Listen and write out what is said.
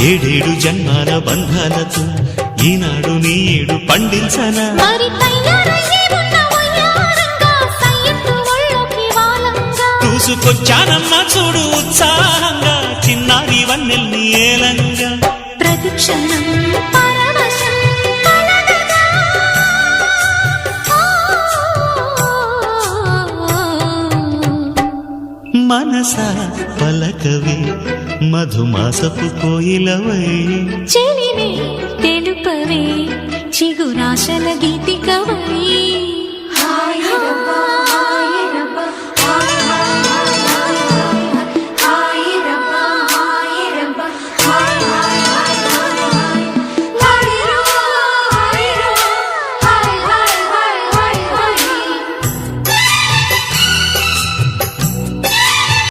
ఏడేడు జన్మాల బంధాలతో ఈనాడు నీ ఏడు పండించనా చూసుకొచ్చానమ్మా చూడు ఉత్సాహంగా చిన్నారి వన్నెల్ని ఏలంగా ప్రతిక్షణం మనసా పలకవే మధుమాసపు కోయిలవై చెలివే తెలుపవే చిగురాశల గీతికవై